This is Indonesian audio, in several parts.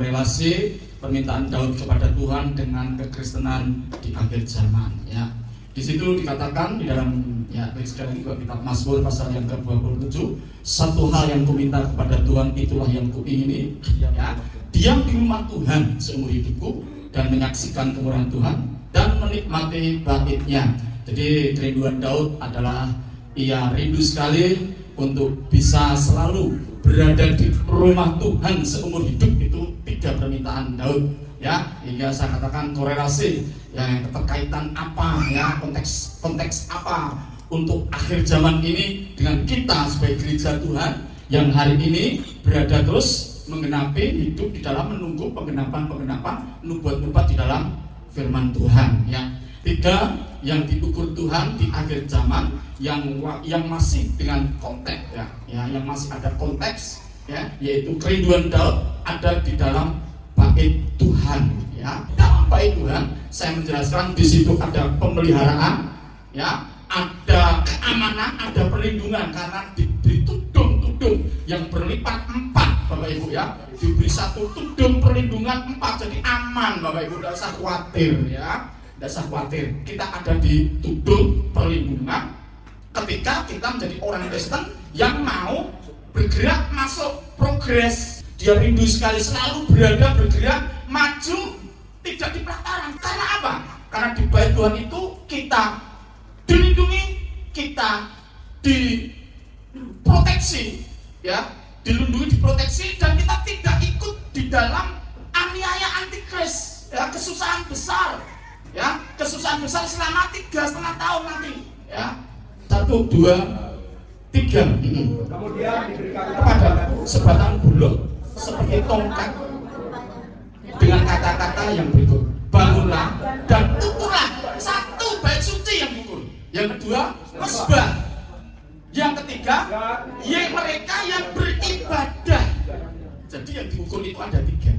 korelasi permintaan Daud kepada Tuhan dengan kekristenan di akhir zaman. Ya, di situ dikatakan di dalam sekali lagi kitab Mazmur pasal yang ke-27, satu hal yang kuminta kepada Tuhan itulah yang kuingini, ya, diam di rumah Tuhan seumur hidupku dan menyaksikan kemurahan Tuhan dan menikmati bait-Nya. Jadi kerinduan Daud adalah ia rindu sekali untuk bisa selalu berada di rumah Tuhan seumur hidup. Itu 3 permintaan Daud, ya, hingga saya katakan korelasi yang keterkaitan apa, ya, konteks apa untuk akhir zaman ini dengan kita sebagai gereja Tuhan yang hari ini berada terus menggenapi hidup di dalam menunggu penggenapan nubuat-nubuat di dalam firman Tuhan, ya. 3 yang diukur Tuhan di akhir zaman yang masih dengan konteks, ya, yang masih ada konteks, ya, yaitu kerinduan Daud ada di dalam bait Tuhan, ya. Dalam bait Tuhan saya menjelaskan di situ ada pemeliharaan, ya, ada keamanan, ada perlindungan karena diberi tudung-tudung yang berlipat 4, Bapak Ibu, ya. Diberi 1 tudung perlindungan 4, jadi aman, Bapak Ibu, tidak usah khawatir, ya. Tidak usah khawatir, kita ada di tudung perlindungan ketika kita menjadi orang Kristen yang mau bergerak masuk progres. Dia rindu sekali selalu bergerak maju, tidak di pelataran. Karena apa? Karena di bait Tuhan itu kita dilindungi, kita diproteksi, ya, dilindungi, diproteksi, dan kita tidak ikut di dalam aniaya antikris, ya, kesusahan besar, ya, kesusahan besar selama 3,5 tahun nanti, ya. 1, 2, 3. Kemudian diberikan kepada sebatang buluh seperti tongkat dengan kata-kata yang berikut: bangunlah dan ukurlah. 1, bait suci yang diukur. Yang kedua, mesbah. Yang ketiga, mereka yang beribadah. Jadi yang diukur itu ada 3,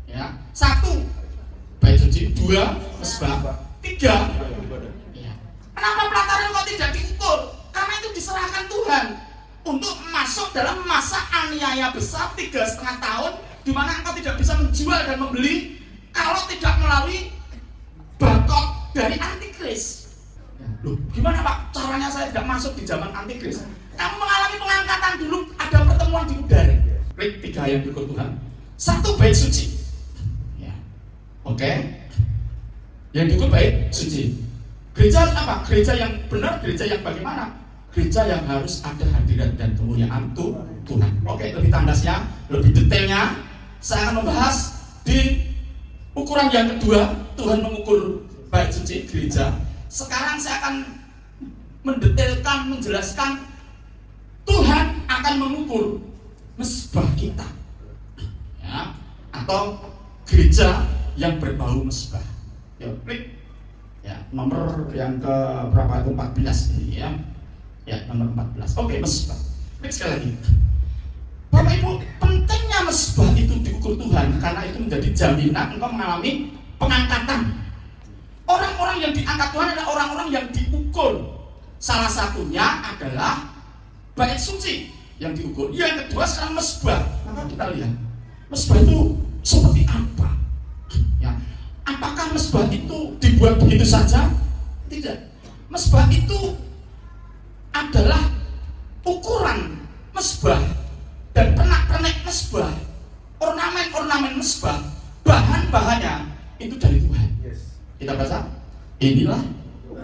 ya. 1, bait suci. 2, mesbah. 3, ya. Kenapa pelataran kok tidak diukur? Karena itu diserahkan Tuhan untuk masuk dalam masa aniaya besar 3,5 tahun, di mana engkau tidak bisa menjual dan membeli kalau tidak melalui bakot dari antikris. Loh, gimana Pak caranya saya tidak masuk di zaman antikris? Kamu mengalami pengangkatan dulu, ada pertemuan di udara. Klik 3 yang diukur Tuhan. 1, bait suci, ya. Oke. Yang diukur bait suci. Gereja apa? Gereja yang benar, gereja yang bagaimana? Gereja yang harus ada hadirat dan kemuliaan Tuhan. Oke, lebih tandasnya, lebih detailnya saya akan membahas di ukuran yang kedua. Tuhan mengukur bait suci gereja. Sekarang saya akan mendetailkan, menjelaskan Tuhan akan mengukur mesbah kita, ya, atau gereja yang berbau mesbah. Ya, klik, ya, nomor yang ke berapa itu, 14 ini, ya. Ya, nomor 14. Oke, mesbah. Klik sekali lagi. Bapak Ibu, pentingnya mesbah itu diukur Tuhan karena itu menjadi jaminan engkau mengalami pengangkatan. Orang-orang yang diangkat Tuhan adalah orang-orang yang diukur. Salah satunya adalah bait suci yang diukur. Yang kedua sekarang mesbah. Maka kita lihat mesbah itu seperti apa, ya. Apakah mesbah itu dibuat begitu saja? Tidak. Mesbah itu adalah ukuran mesbah dan pernak-pernik mesbah, ornamen-ornamen mesbah, bahan-bahannya itu dari Tuhan. Kita baca, inilah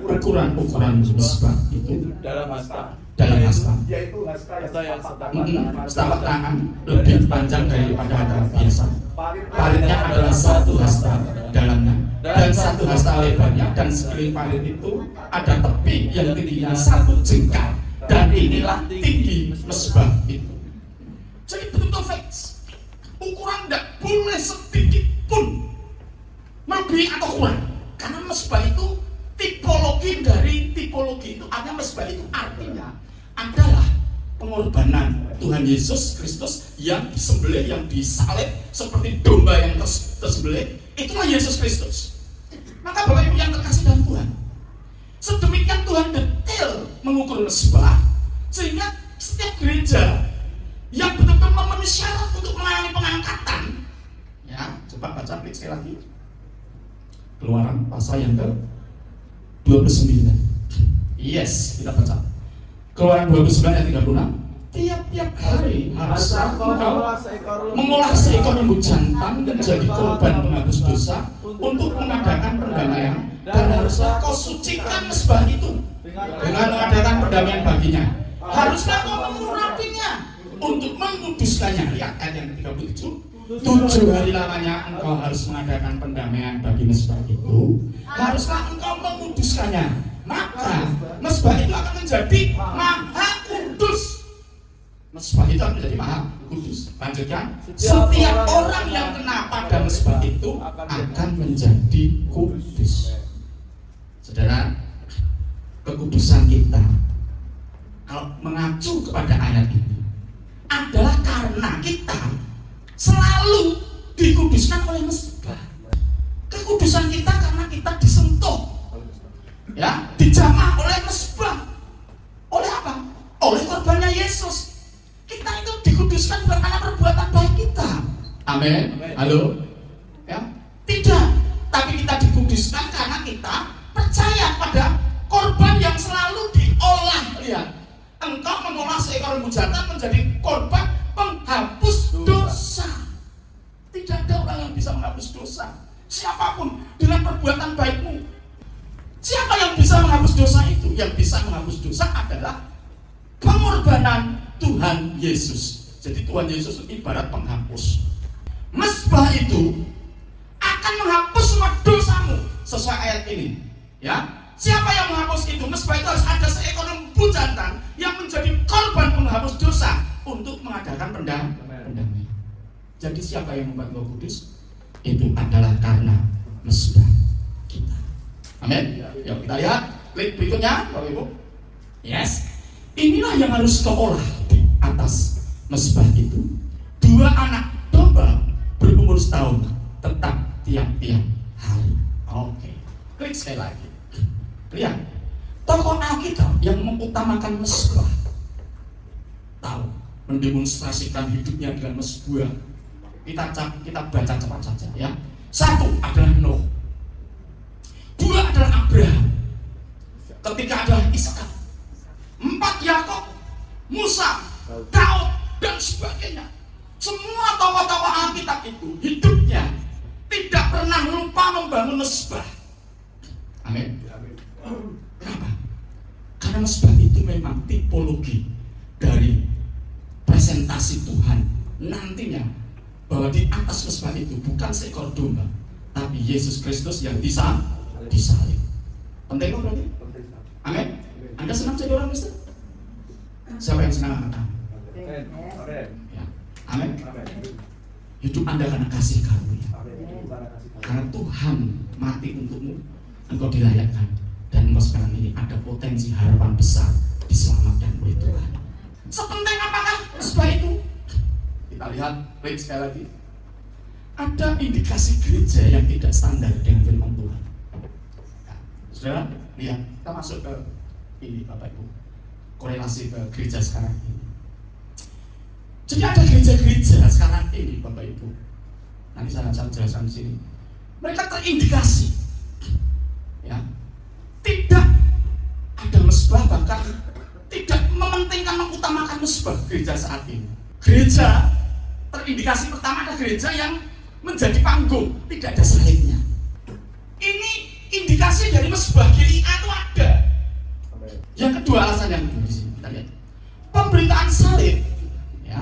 ukuran mesbah itu dalam hasta, yaitu hasta yang setapak tangan, lebih panjang daripada hasta biasa. Paritnya adalah 1 hasta dalamnya dan 1 hasta lebarnya, dan sekeliling parit itu ada tepi yang tingginya 1 jengkal, dan inilah tinggi mesbah itu. Jadi betul-betul fix. Ukuran tidak boleh sedikit pun lebih atau kurang, karena mesbah itu tipologi dari tipologi itu. Artinya mesbah itu artinya adalah pengorbanan Tuhan Yesus Kristus yang disembelih, yang disalib seperti domba yang tersembelih. Itulah Yesus Kristus. Maka Bapak Ibu yang terkasih dalam Tuhan, sedemikian Tuhan detail mengukur mesbah sehingga setiap gereja yang betul-betul memenuhi syarat untuk melayani pengangkatan, ya, baca klik sekali lagi. Keluaran pasal yang ke 29. Yes, kita baca. Keluaran 29 ayat 36. Tiap-tiap hari harus mengolah seekor lembu jantan menjadi korban penghapus dosa untuk mengadakan perdamaian, dan haruslah kau sucikan mezbah itu dengan mengadakan perdamaian baginya. Haruslah kau mengurapinya untuk menguduskannya. Lihat ayat yang ke-37. 7 hari lamanya engkau harus mengadakan pendamaian bagi mezbah itu. Haruslah engkau menguduskannya, maka mezbah itu akan menjadi maha kudus. Mezbah itu akan menjadi maha kudus. Lanjutkan. Setiap orang yang kena pada mezbah itu akan menjadi kudus. Saudara, kekudusan kita kalau mengacu kepada ayat ini adalah karena kita selalu dikuduskan oleh mezbah. Kekudusan kita karena kita disentuh, ya, dijamah oleh mezbah. Oleh apa? Oleh korbannya Yesus. Kita itu dikuduskan bukan karena perbuatan baik kita. Amin. Halo? Ya? Tidak. Tapi kita dikuduskan karena kita percaya pada korban yang selalu diolah. Lihat. Engkau mengolah seekor lembu jantan menjadi korban penghapus dosa. Tidak ada orang yang bisa menghapus dosa. Siapapun dengan perbuatan baikmu. Siapa yang bisa menghapus dosa itu? Yang bisa menghapus dosa adalah pengorbanan Tuhan Yesus. Jadi Tuhan Yesus ibarat penghapus. Mezbah itu akan menghapus semua dosamu sesuai ayat ini. Ya, siapa yang menghapus itu? Mezbah itu harus ada seekor lembu jantan yang menjadi korban penghapus dosa untuk mengadakan pendamaian. Jadi siapa yang membuat engkau kudus? Itu adalah karena mezbah kita. Amin. Yuk kita lihat klik berikutnya, Bapak Ibu. Yes. Inilah yang harus kau olah di atas mezbah itu. 2 anak domba berumur setahun tetap tiap-tiap hari. Oke. Klik sekali lagi. Lihat. Tokoh Alkitab yang mengutamakan mezbah tahu mendemonstrasikan hidupnya dengan mezbah. Kita baca cepat saja ya. 1 adalah Nuh. 2 adalah Abraham. Ketika adalah Ishak. 4 Yakub, Musa, Daud dan sebagainya. Semua tokoh-tokoh Alkitab itu hidupnya tidak pernah lupa membangun mezbah. Amin. Kenapa? Karena mezbah itu memang tipologi dari presentasi Tuhan nantinya, bahwa di atas mezbah itu bukan seekor domba, tapi Yesus Kristus yang disalib. Penting kok berarti? Amin. Anda senang jadi orang Kristen? Siapa yang senang angkat tangan? Ya. Amin. Hidup Anda karena kasih karunia. Karena Tuhan mati untukmu, engkau dilayakkan, dan engkau sekarang ini ada potensi harapan besar diselamatkan oleh Tuhan. Sepenting apakah mezbah itu? Kita lihat baik sekali lagi. Ada indikasi gereja yang tidak standar dengan firman Tuhan. Nah, saudara, lihat, kita masuk ke ini Bapak Ibu, korelasi ke gereja sekarang ini. Jadi ada gereja-gereja sekarang ini Bapak Ibu, nanti saya akan jelaskan di sini. Mereka terindikasi, ya, tidak ada mezbah, bahkan tidak mementingkan, mengutamakan mezbah gereja saat ini. Gereja terindikasi pertama ada gereja yang menjadi panggung, tidak ada salibnya. Ini indikasi dari mezbah GIA itu ada. Yang kedua alasan yang di sini kita lihat, pemberitaan salib, ya,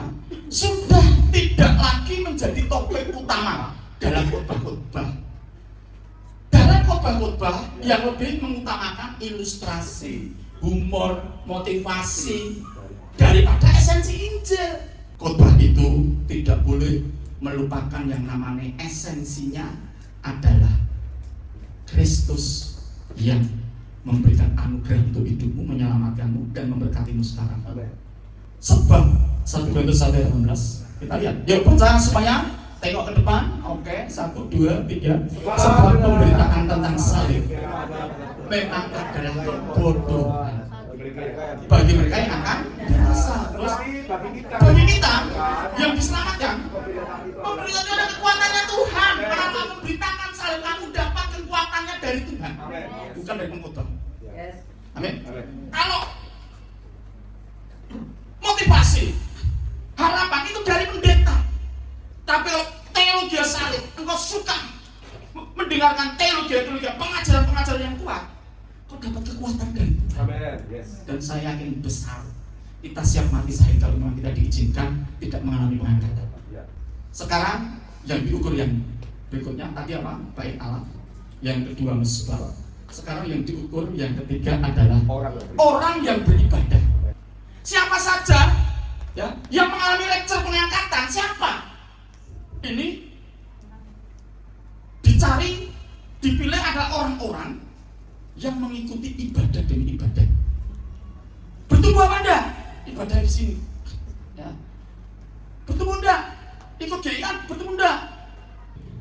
sudah tidak lagi menjadi topik utama dalam khotbah-khotbah. Dalam khotbah-khotbah yang lebih mengutamakan ilustrasi, humor, motivasi daripada esensi Injil. Khotbah itu tidak boleh melupakan yang namanya esensinya adalah Kristus yang memberikan anugerah untuk hidupmu, menyelamatkanmu, dan memberkatimu sekarang. Sebab 1 Korintus 1:18 kita lihat. Yuk baca supaya tengok ke depan. Oke, 1, 2, 3. Sebab pemberitaan tentang salib memang adalah kebodohan bagi mereka yang akan binasa. Terus bagi kita yang diselamatkan, pemberitaan ada kekuatannya Tuhan. Karena Amin. Amin. Kalau motivasi, harapan itu dari pendeta. Tapi kalau teologi salib, engkau suka mendengarkan teologi, pengajaran-pengajaran yang kuat, kau dapat kekuatan dari Tuhan. Amin. Yes. Dan saya yakin besar kita siap mati syahid kalau memang kita diizinkan tidak mengalami pengangkatan. Ya. Sekarang yang diukur yang berikutnya tadi apa? Baik Allah. Yang kedua mesbah. Sekarang yang diukur yang ketiga adalah orang yang beribadah. Siapa saja ya yang mengalami lecture pengangkatan? Siapa? Ini dicari, dipilih adalah orang-orang yang mengikuti ibadah demi ibadah. Bertumbuh apa enggak? Ibadah di sini. Ya. Bertumbuh enggak? Ikut GIA bertumbuh enggak?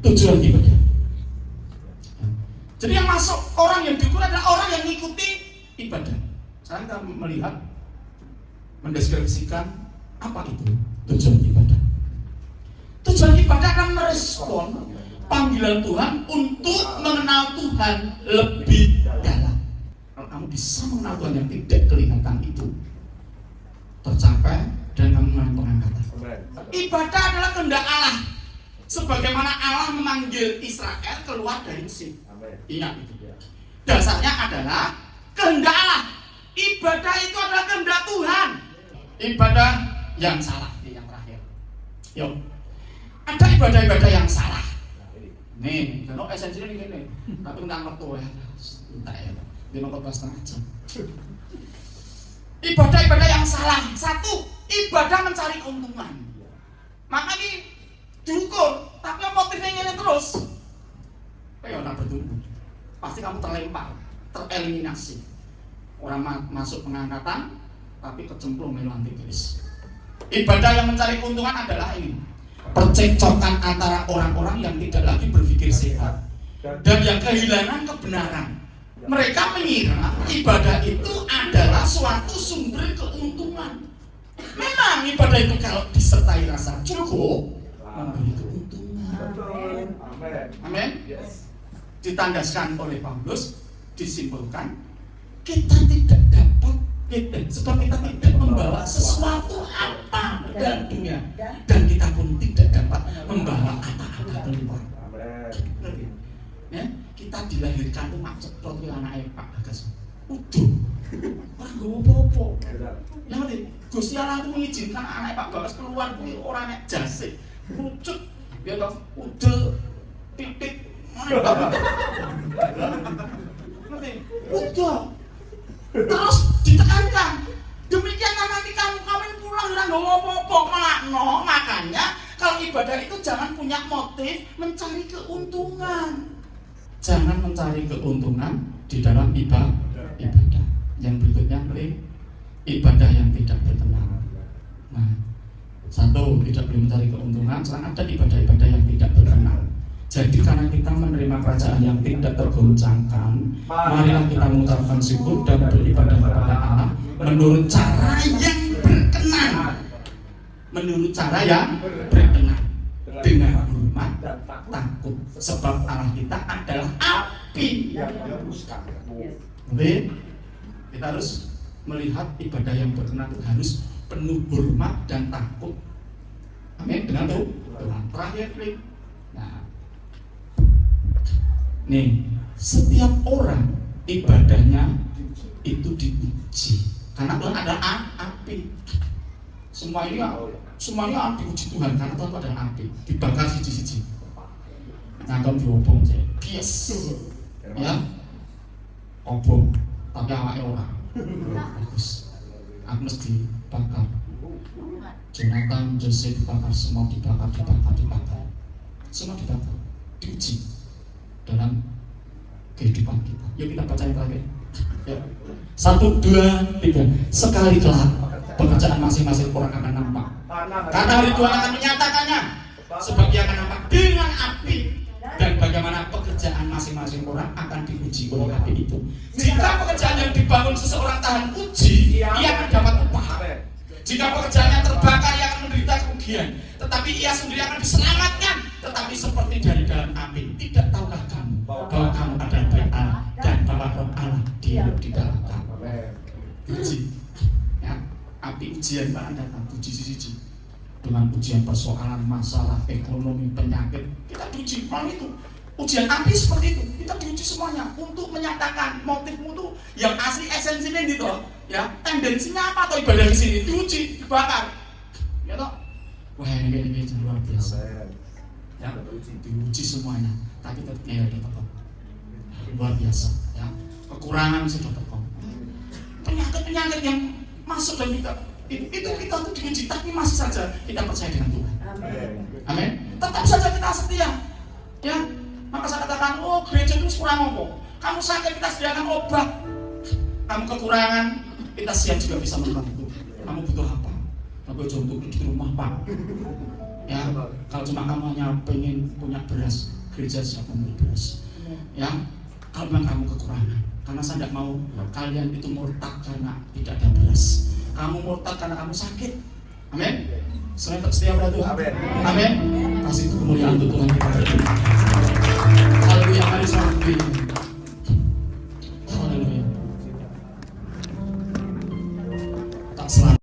Tujuan ibadah. Jadi yang masuk orang yang diukur adalah orang yang mengikuti ibadah. Sekarang kita melihat, mendeskripsikan apa itu tujuan ibadah. Tujuan ibadah akan merespon panggilan Tuhan untuk mengenal Tuhan lebih dalam. Kalau kamu bisa mengenal Tuhan yang tidak kelihatan itu tercapai dan kamu mengalami pengangkatan. Ibadah adalah kehendak Allah. Sebagaimana Allah memanggil Israel keluar dari Mesir. Ingat itu. Dasarnya adalah kehendak Allah. Ibadah itu adalah kehendak Tuhan. Ibadah yang salah yang terakhir. Yuk. Ada ibadah-ibadah yang salah. Nih, kalau esensinya ini, tapi tentang waktu ya, entah ya, 15,5 jam. Ibadah-ibadah yang salah. Satu, ibadah mencari keuntungan. Maka ini diukur, tapi motifnya ini terus. Kayak orang bertumbuh, pasti kamu terlempar, tereliminasi. Orang masuk pengangkatan, tapi kecemplung melalui antikris. Ibadah yang mencari keuntungan adalah ini. Percekcokan antara orang-orang yang tidak lagi berpikir sehat dan yang kehilangan kebenaran. Mereka mengira ibadah itu adalah suatu sumber keuntungan. Memang ibadah itu kalau disertai rasa cukup memberi keuntungan. Amin. Ditandaskan oleh Paulus, disimpulkan kita tidak dapat sebab kita tidak membawa sesuatu apa dalam dunia dan kita pun tidak dapat membawa apa-apa keluar. Ya, kita dilahirkan tuh maksud protokol anaknya Pak Bagas. Udah, orang gak apa-apa. Yang penting Gusti Allah itu mengizinkan anaknya Pak Bagas keluar kuwi ora nek jase. Pucuk, ya toh, udah titik. Ngerti? Udah. Terus ditekankan. Demikian nanti kamu pulang ora nggawa apa-apa makno. Makanya kalau ibadah itu jangan punya motif mencari keuntungan. Jangan mencari keuntungan di dalam ibadah. Yang berikutnya ibadah yang tidak berkenan. Nah, satu, tidak boleh mencari keuntungan. Sekarang ada ibadah-ibadah yang tidak berkenan. Jadi karena kita menerima kerajaan yang tidak tergoncangkan, marilah kita mengucapkan syukur dan beribadah kepada Allah menurut cara yang berkenan. Menurut cara yang berkenan, dengan hormat dan takut, sebab Allah kita adalah api. Jadi kita harus melihat ibadah yang berkenan itu harus penuh hormat dan takut. Amin. Dengan Tuhan. Terakhir, nah, nih, setiap orang ibadahnya itu diuji karena Tuhan adalah api. Semuanya diuji Tuhan karena Tuhan adalah api. Dibakar siji-siji. Ngangkon diobong saya. Bias. Ya. Obong, tapi awake ora. Bagus. Agnes dibakar. Jonathan, Joseph dibakar, semua dibakar. Semua dibakar. Diuji dalam kehidupan kita. Yuk kita baca yang terakhir. Ya. 1, 2, 3. Sekali kelak pekerjaan masing-masing orang akan nampak. Karena hari Tuhan akan menyatakannya. Sebab ia akan nampak dengan api. Dan bagaimana pekerjaan masing-masing orang akan diuji oleh api itu. Jika pekerjaan yang dibangun seseorang tahan uji, ia akan dapat upah. Jika pekerjaannya terbakar, ia akan menderita kerugian. Tetapi ia sendiri akan diselamatkan. Tetapi seperti dari dalam api. Tidak tahukah kamu bahwa kamu adalah baik Allah dan bahwa Roh Allah dihidup di dalam kamu. Tapi ujian akan datang, uji siji. Dengan ujian persoalan, masalah, ekonomi, penyakit, kita diuji. Malam itu ujian api seperti itu, kita diuji semuanya untuk menyatakan motifmu tuh yang asli esensinya gitu, ya tendensinya apa atau ibadah di sini diuji, dibakar, ya toh. Wah ini luar biasa, ya diuji semuanya, tapi tetapnya ya tetap luar biasa, ya kekurangan sudah tetap, penyakit yang masuk dan itu kita tuh diuji, tapi masih saja kita percaya dengan Tuhan. Amin. Tetap saja kita setia, ya. Maka saya katakan, oh gereja itu kurang apa? Kamu sakit, kita sediakan obat. Kamu kekurangan, kita siap juga bisa membantu. Kamu butuh apa? Kamu untuk di rumah Pak. Ya, kalau cuma kamu hanya pengen punya beras, gereja siap memberi beras. Ya, kalau memang kamu kekurangan, karena saya tidak mau kalian itu murtad karena tidak ada beras. Kamu murtad karena kamu sakit. Amin. Selain setia pada Tuhan. Amin. Kasih kemuliaan untuk Tuhan kita. Haleluya, mari sama berdiri. Haleluya. Tak selalu